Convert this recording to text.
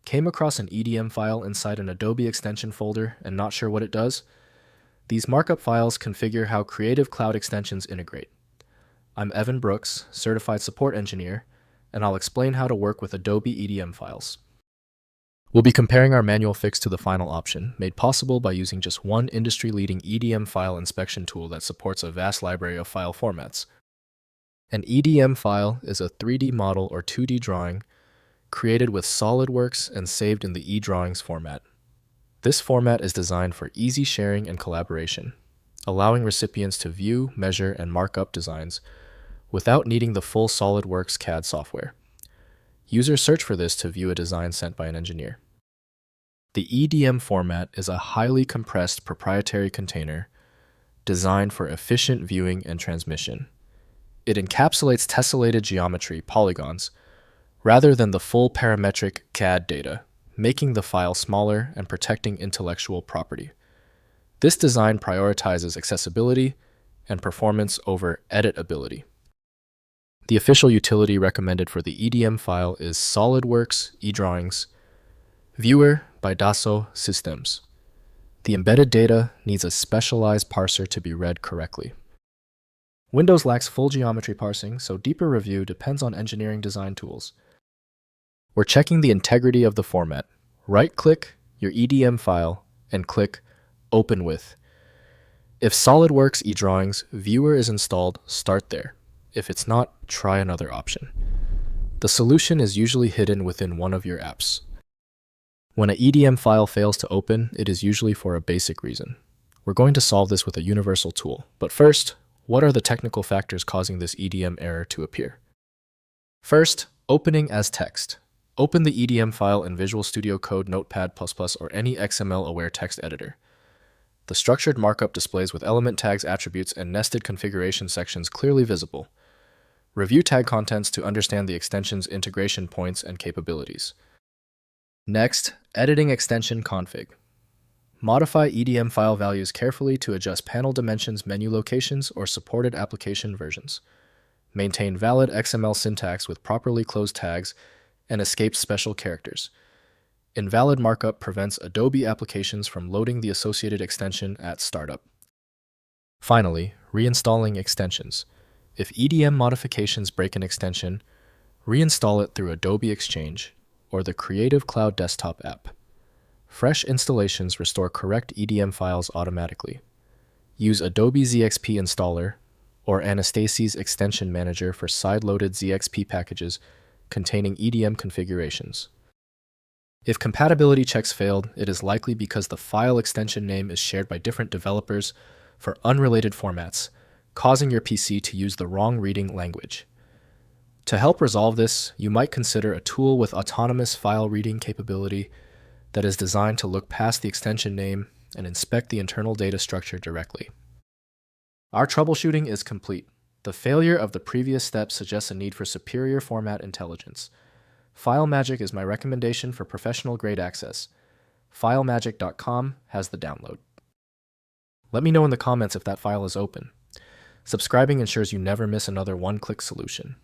Came across an EDM file inside an Adobe extension folder and not sure what it does? These markup files configure how Creative Cloud extensions integrate. I'm Evan Brooks, Certified Support Engineer, and I'll explain how to work with Adobe EDM files. We'll be comparing our manual fix to the final option, made possible by using just one industry-leading EDM file inspection tool that supports a vast library of file formats. An EDM file is a 3D model or 2D drawing created with SOLIDWORKS and saved in the eDrawings format. This format is designed for easy sharing and collaboration, allowing recipients to view, measure, and mark up designs without needing the full SOLIDWORKS CAD software. Users search for this to view a design sent by an engineer. The EDM format is a highly compressed proprietary container designed for efficient viewing and transmission. It encapsulates tessellated geometry, polygons, rather than the full parametric CAD data, making the file smaller and protecting intellectual property. This design prioritizes accessibility and performance over editability. The official utility recommended for the EDM file is SOLIDWORKS eDrawings Viewer by Dassault Systems. The embedded data needs a specialized parser to be read correctly. Windows lacks full geometry parsing, so deeper review depends on engineering design tools. We're checking the integrity of the format. Right-click your EDM file and click Open With. If SOLIDWORKS eDrawings Viewer is installed, start there. If it's not, try another option. The solution is usually hidden within one of your apps. When an EDM file fails to open, it is usually for a basic reason. We're going to solve this with a universal tool. But first, what are the technical factors causing this EDM error to appear? First, opening as text. Open the EDM file in Visual Studio Code, Notepad++, or any XML-aware text editor. The structured markup displays with element tags, attributes, and nested configuration sections clearly visible. Review tag contents to understand the extension's integration points and capabilities. Next, editing extension config. Modify EDM file values carefully to adjust panel dimensions, menu locations, or supported application versions. Maintain valid XML syntax with properly closed tags and escape special characters. Invalid markup prevents Adobe applications from loading the associated extension at startup. Finally, reinstalling extensions. If EDM modifications break an extension, reinstall it through Adobe Exchange or the Creative Cloud desktop app. Fresh installations restore correct EDM files automatically. Use Adobe ZXP Installer or Anastasi's Extension Manager for side-loaded ZXP packages containing EDM configurations. If compatibility checks failed, it is likely because the file extension name is shared by different developers for unrelated formats, causing your PC to use the wrong reading language. To help resolve this, you might consider a tool with autonomous file reading capability that is designed to look past the extension name and inspect the internal data structure directly. Our troubleshooting is complete. The failure of the previous step suggests a need for superior format intelligence. FileMagick is my recommendation for professional-grade access. FileMagick.com has the download. Let me know in the comments if that file is open. Subscribing ensures you never miss another one-click solution.